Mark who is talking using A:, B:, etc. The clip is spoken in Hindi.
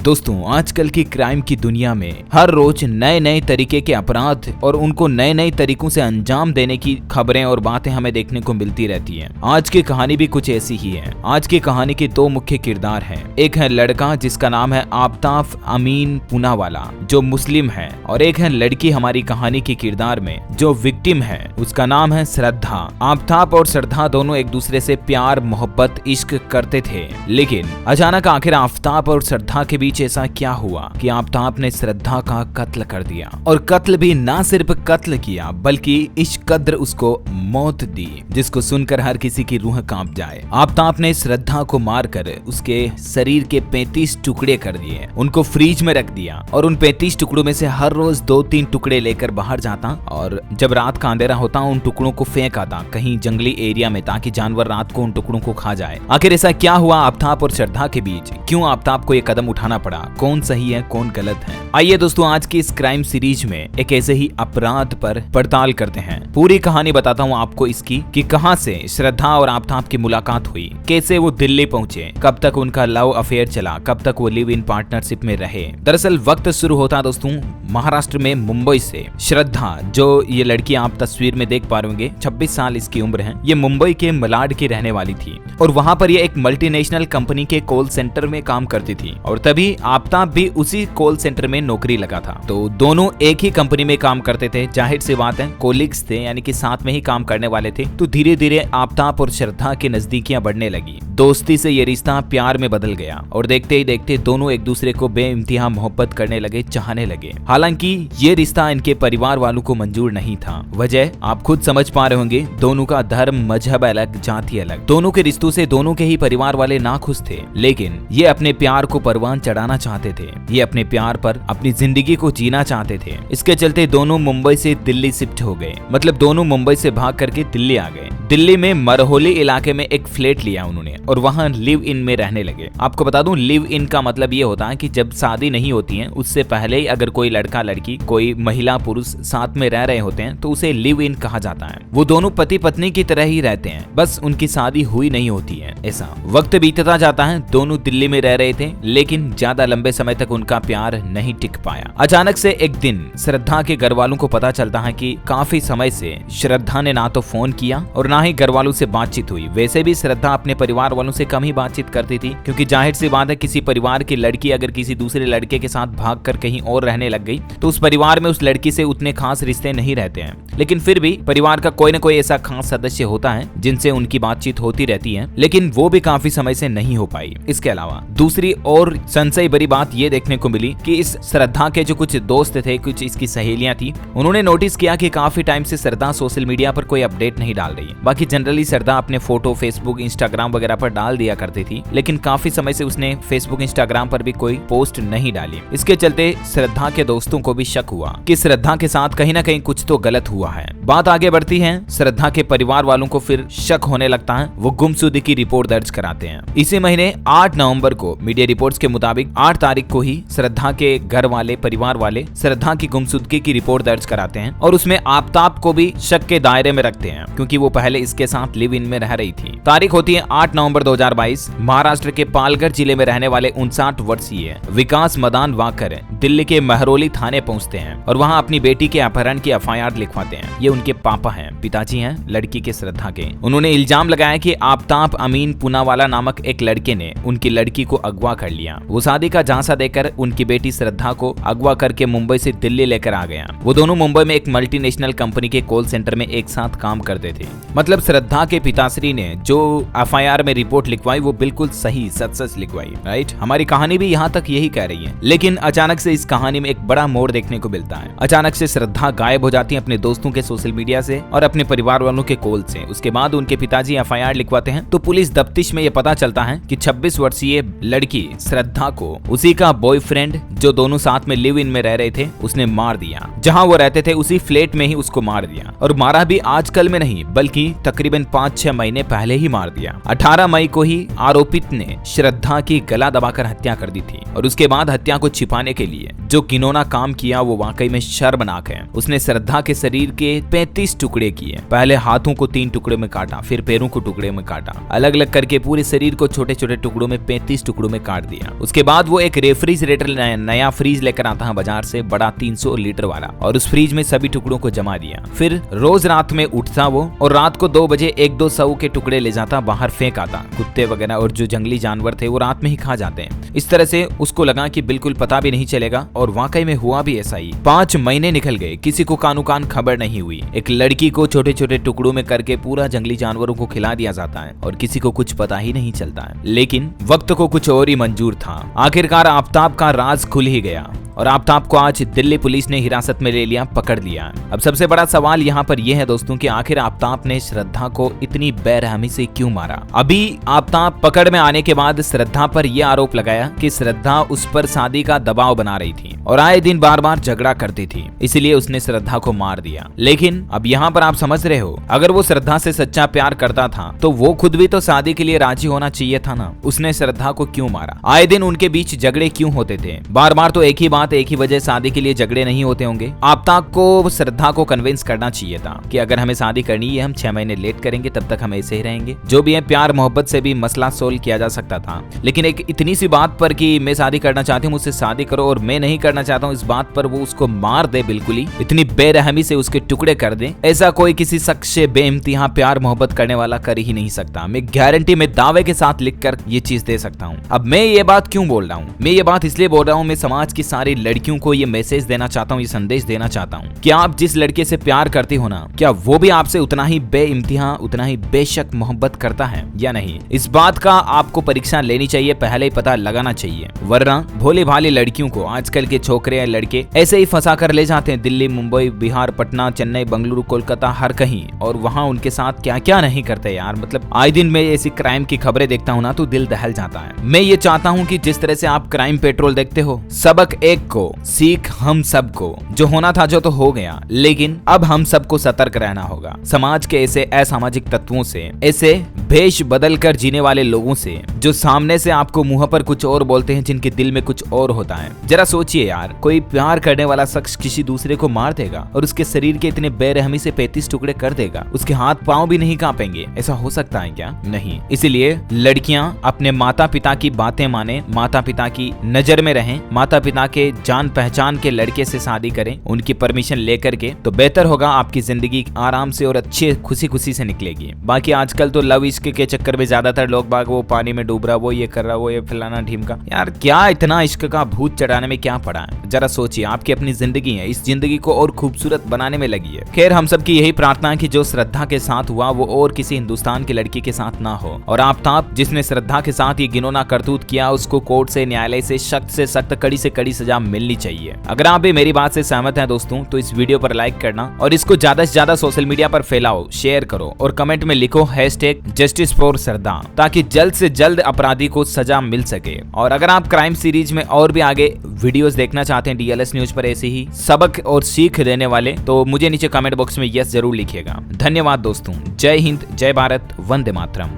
A: दोस्तों, आजकल की क्राइम की दुनिया में हर रोज नए नए तरीके के अपराध और उनको नए नए तरीकों से अंजाम देने की खबरें और बातें हमें देखने को मिलती रहती हैं। आज की कहानी भी कुछ ऐसी ही है। आज की कहानी के दो मुख्य किरदार हैं। एक है लड़का जिसका नाम है आफताब अमीन पूनावाला जो मुस्लिम है, और एक है लड़की हमारी कहानी के किरदार में जो विक्टिम है, उसका नाम है श्रद्धा। आफताब और श्रद्धा दोनों एक दूसरे से प्यार मोहब्बत इश्क करते थे, लेकिन अचानक आखिर आफताब और श्रद्धा के बीच ऐसा क्या हुआ कि आफताब ने श्रद्धा का कत्ल कर दिया। और कत्ल भी ना सिर्फ कत्ल किया बल्कि इस कद्र उसको मौत दी जिसको सुनकर हर किसी की रूह कांप जाए। आफताब ने श्रद्धा को मारकर उसके शरीर के 35 टुकड़े कर दिए, उनको फ्रीज में रख दिया और उन 35 टुकड़ों में से हर रोज 2-3 टुकड़े लेकर बाहर जाता और जब रात का अंधेरा होता उन टुकड़ों को फेंक आता कहीं जंगली एरिया में, ताकि जानवर रात को उन टुकड़ों को खा जाए। आखिर ऐसा क्या हुआ आफताब और श्रद्धा के बीच? क्यों आफताब को ये कदम उठाना पड़ा? कौन सही है कौन गलत है? आइए दोस्तों, आज की इस क्राइम सीरीज में एक ऐसे ही अपराध पर पड़ताल करते हैं। पूरी कहानी बताता हूँ आपको इसकी कि कहां से श्रद्धा और आफताब की मुलाकात हुई, कैसे वो दिल्ली पहुंचे, कब तक उनका लव अफेयर चला, कब तक वो लिव इन पार्टनरशिप में रहे। दरअसल वक्त शुरू होता दोस्तों महाराष्ट्र में मुंबई से। श्रद्धा जो ये लड़की आप तस्वीर में देख पा रहे होंगे, 26 साल इसकी उम्र है। ये मुंबई के मलाड की रहने वाली थी और वहां पर ये एक मल्टीनेशनल कंपनी के कॉल सेंटर में काम करती थी और तभी आफताब भी उसी कॉल सेंटर में नौकरी लगा था। तो दोनों एक ही कंपनी में काम करते थे, जाहिर सी बात है कोलिग्स थे, यानी कि साथ में ही काम करने वाले थे। तो धीरे धीरे आफताब और श्रद्धा की नजदीकियां बढ़ने लगी। दोस्ती से ये रिश्ता प्यार में बदल गया और देखते ही देखते दोनों एक दूसरे को बेइंतहा मोहब्बत करने लगे, चाहने लगे। हालांकि ये रिश्ता इनके परिवार वालों को मंजूर नहीं था। वजह आप खुद समझ पा रहे होंगे, दोनों का धर्म मजहब अलग, जाति अलग। दोनों के रिश्तों से दोनों के ही परिवार वाले नाखुश थे, लेकिन ये अपने प्यार को परवान चढ़ाना चाहते थे। ये अपने प्यार पर अपनी जिंदगी को जीना चाहते थे। इसके चलते दोनों मुंबई से दिल्ली शिफ्ट हो गए, मतलब दोनों मुंबई से भाग करके दिल्ली आ गए। दिल्ली में मरहोली इलाके में एक फ्लैट लिया उन्होंने और वहां लिव इन में रहने लगे। आपको बता दूं, लिव इन का मतलब ये होता है कि जब शादी नहीं होती है उससे पहले ही अगर कोई लड़का लड़की, कोई महिला पुरुष साथ में रह रहे होते हैं तो उसे लिव इन कहा जाता है। वो दोनों पति पत्नी की तरह ही रहते हैं, बस उनकी शादी हुई नहीं होती है। ऐसा वक्त बीतता जाता है, दोनों दिल्ली में रह रहे थे लेकिन ज्यादा लंबे समय तक उनका प्यार नहीं टिक पाया। अचानक से एक दिन श्रद्धा के घर वालों को पता चलता है कि काफी समय से श्रद्धा ने ना तो फोन किया और ना ही घर वालों से बातचीत हुई। वैसे भी श्रद्धा अपने परिवार वालों से कम ही बातचीत करती थी, क्योंकि जाहिर सी बात है किसी परिवार की लड़की अगर किसी दूसरे लड़के के साथ भागकर कहीं और रहने लग गई तो उस परिवार में उस लड़की से उतने खास रिश्ते नहीं रहते हैं। लेकिन फिर भी परिवार का कोई न कोई ऐसा खास सदस्य होता है जिनसे उनकी बातचीत होती रहती है, लेकिन वो भी काफी समय से नहीं हो पाई। इसके अलावा दूसरी और संशय भरी बात ये देखने को मिली कि इस श्रद्धा के जो कुछ दोस्त थे, कुछ इसकी सहेलियां थी, उन्होंने नोटिस किया कि काफी टाइम से श्रद्धा सोशल मीडिया पर कोई अपडेट नहीं डाल रही है। बाकी जनरली श्रद्धा अपने फोटो फेसबुक इंस्टाग्राम वगैरह पर डाल दिया करती थी, लेकिन काफी समय से उसने फेसबुक इंस्टाग्राम पर भी कोई पोस्ट नहीं डाली। इसके चलते श्रद्धा के दोस्तों को भी शक हुआ कि श्रद्धा के साथ कहीं ना कहीं कुछ तो गलत हुआ है। बात आगे बढ़ती है, श्रद्धा के परिवार वालों को फिर शक होने लगता है। वो गुमशुदगी की रिपोर्ट दर्ज कराते हैं। इसी महीने 8 नवंबर को मीडिया रिपोर्ट्स के मुताबिक 8 तारीख को ही श्रद्धा के घर वाले, परिवार वाले श्रद्धा की गुमशुदगी की रिपोर्ट दर्ज कराते हैं और उसमें आफताब को भी शक के दायरे में रखते हैं, क्योंकि वो पहले इसके साथ लिव इन में रह रही थी। तारीख होती है 8 नवंबर 2022। महाराष्ट्र के पालघर जिले में रहने वाले 59 वर्षीय विकास मदान वाकर दिल्ली के महरौली थाने पहुंचते हैं और वहां अपनी बेटी के अपहरण की एफआईआर लिखवाते हैं। ये उनके पापा हैं, पिताजी हैं लड़की के श्रद्धा के। उन्होंने इल्जाम लगाया कि आफताब अमीन पूनावाला नामक एक लड़के ने उनकी लड़की को अगवा कर लिया। वो शादी का झांसा देकर उनकी बेटी श्रद्धा को अगवा करके मुंबई से दिल्ली लेकर आ गया। वो दोनों मुंबई में एक मल्टीनेशनल कंपनी के कॉल सेंटर में एक साथ काम करते थे। मतलब श्रद्धा के पिताश्री ने जो एफआईआर में रिपोर्ट लिखवाई वो बिल्कुल सही सच लिखवाई। राइट, हमारी कहानी भी यहाँ तक यही कह रही है। लेकिन अचानक से इस कहानी में एक बड़ा मोड़ देखने को मिलता है। अचानक से श्रद्धा गायब हो जाती है अपने दोस्तों के सोशल मीडिया से और अपने परिवार वालों के कॉल से। उसके बाद उनके पिताजी एफआईआर लिखवाते हैं तो पुलिस दफ्तिश में ये पता चलता है कि 26 वर्षीय लड़की श्रद्धा को उसी का बॉयफ्रेंड, जो दोनों साथ में लिव इन में रह रहे थे, उसने मार दिया। जहां वो रहते थे उसी फ्लैट में ही उसको मार दिया। और मारा भी आजकल में नहीं बल्कि तकरीबन 5-6 महीने पहले ही मार दिया। 18 मई को ही आरोपित ने श्रद्धा की गला दबाकर हत्या कर दी थी और उसके बाद हत्या को छिपाने के लिए जो घिनौना काम किया वो वाकई में शर्मनाक है। उसने श्रद्धा के शरीर के 35 टुकड़े किए। पहले हाथों को 3 टुकड़े में काटा, फिर पैरों को टुकड़े में काटा, अलग अलग करके पूरे शरीर को छोटे छोटे टुकड़ों में 35 टुकड़ों में काट दिया। उसके बाद वो एक रेफ्रिजरेटर नया फ्रीज लेकर आता है बाजार से, बड़ा 300 लीटर वाला, और उस फ्रीज में सभी टुकड़ों को जमा दिया। फिर रोज रात में उठता वो और रात को 2 बजे 1-2 सौ के टुकड़े ले जाता, बाहर फेंक आता। कुत्ते वगैरह और जो जंगली जानवर थे वो रात में ही खा जाते हैं। इस तरह से उसको लगा कि बिल्कुल पता भी नहीं चलेगा और वाकई में हुआ भी ऐसा ही। 5 महीने निकल गए, किसी को कानो कान खबर नहीं हुई। एक लड़की को छोटे छोटे टुकड़ों में करके पूरा जंगली जानवरों को खिला दिया जाता है और किसी को कुछ पता ही नहीं चलता है। लेकिन वक्त को कुछ और ही मंजूर था। आखिरकार आफताब का राज खुल ही गया और आफताब को आज दिल्ली पुलिस ने हिरासत में ले लिया, पकड़ लिया। अब सबसे बड़ा सवाल यहाँ पर यह है दोस्तों कि आखिर आफताब ने श्रद्धा को इतनी बेरहमी से क्यों मारा। अभी आफताब पकड़ में आने के बाद श्रद्धा पर यह आरोप लगाया कि श्रद्धा उस पर शादी का दबाव बना रही थी और आए दिन बार बार झगड़ा करती थी, इसलिए उसने श्रद्धा को मार दिया। लेकिन अब यहाँ पर आप समझ रहे हो, अगर वो श्रद्धा से सच्चा प्यार करता था तो वो खुद भी तो शादी के लिए राजी होना चाहिए था ना। उसने श्रद्धा को क्यों मारा? आए दिन उनके बीच झगड़े क्यों होते थे? बार बार तो एक ही बात, एक ही वजह, शादी के लिए झगड़े नहीं होते होंगे। आफताब को श्रद्धा को कन्विंस करना चाहिए था कि अगर हमें शादी करनी है हम 6 महीने लेट करेंगे, तब तक हम ऐसे ही रहेंगे। जो भी है प्यार मोहब्बत से भी मसला सोल्व किया जा सकता था। लेकिन एक इतनी सी बात पर कि मैं शादी करना चाहती हूँ, मुझसे शादी करो, और मैं नहीं करना चाहता हूँ, इस बात पर वो उसको मार दे, बिल्कुल ही इतनी बेरहमी से उसके टुकड़े कर दे, ऐसा कोई किसी शख्स से बेइंतहा प्यार मोहब्बत करने वाला कर ही नहीं सकता। मैं गारंटी में दावे के साथ लिखकर ये चीज दे सकता हूँ। अब मैं ये बात क्यों बोल रहा हूँ? मैं ये बात इसलिए बोल रहा हूँ, मैं समाज की सारी लड़कियों को ये मैसेज देना चाहता हूँ, ये संदेश देना चाहता हूँ कि आप जिस लड़के से प्यार करती हो ना, क्या वो भी आपसे उतना ही बेइंतहा, उतना ही बेशक मोहब्बत करता है या नहीं? इस बात का आपको परीक्षा लेनी चाहिए, पहले ही पता लगाना चाहिए, वरना भोली भाली लड़कियों को आजकल के छोकरे या लड़के ऐसे ही फंसा कर ले जाते हैं दिल्ली, मुंबई, बिहार, पटना, चेन्नई, बंगलुरु, कोलकाता, हर कहीं, और वहाँ उनके साथ क्या क्या नहीं करते यार। मतलब आए दिन मैं ऐसी क्राइम की खबरें देखता हूँ ना तो दिल दहल जाता है। मैं ये चाहता हूँ कि जिस तरह से आप क्राइम पेट्रोल देखते हो, सबक एक को, सीख हम सबको, जो होना था जो तो हो गया, लेकिन अब हम सबको सतर्क रहना होगा। समाज के ऐसे असामाजिक तत्वों से, ऐसे भेष बदल कर जीने वाले लोगों से, जो सामने से आपको मुंह पर कुछ और बोलते हैं, जिनके दिल में कुछ और होता है। जरा सोचिए यार, कोई प्यार करने वाला शख्स किसी दूसरे को मार देगा और उसके शरीर के इतने बेरहमी से 35 टुकड़े कर देगा, उसके हाथ पांव भी नहीं कांपेंगे? ऐसा हो सकता है क्या? नहीं। इसलिए लड़कियां अपने माता पिता की बातें माने, माता पिता की नजर में रहें, माता पिता के जान पहचान के लड़के से शादी करें, उनकी परमिशन लेकर के, तो बेहतर होगा। आपकी जिंदगी आराम से और अच्छे खुशी खुशी से निकलेगी। बाकी आजकल तो लव इश्क के चक्कर में ज्यादातर लोग बाग वो पानी में डूब रहा, वो ये कर रहा, वो ये फलाना ढीमका। यार क्या इतना इश्क का भूत चढ़ाने में क्या पड़ा है? जरा सोचिए, आपकी अपनी जिंदगी है, इस जिंदगी को और खूबसूरत बनाने में लगी है। खैर, हम सब की यही प्रार्थना है कि जो श्रद्धा के साथ हुआ वो और किसी हिंदुस्तान की लड़की के साथ ना हो, और आफताब जिसने श्रद्धा के साथ ये घिनौना करतूत किया, उसको कोर्ट से, न्यायालय से सख्त कड़ी से कड़ी सजा मिलनी चाहिए। अगर आप भी मेरी बात से सहमत हैं दोस्तों, तो इस वीडियो पर लाइक करना और इसको ज्यादा से ज्यादा सोशल मीडिया पर फैलाओ, शेयर करो और कमेंट में लिखो #जस्टिस फॉर श्रद्धा, ताकि जल्द से जल्द अपराधी को सजा मिल सके। और अगर आप क्राइम सीरीज में और भी आगे वीडियोस देखना चाहते हैं DLS न्यूज पर ऐसे ही सबक और सीख देने वाले, तो मुझे नीचे कमेंट बॉक्स में यस जरूर लिखिएगा। धन्यवाद दोस्तों। जय हिंद, जय भारत, वंदे मातरम।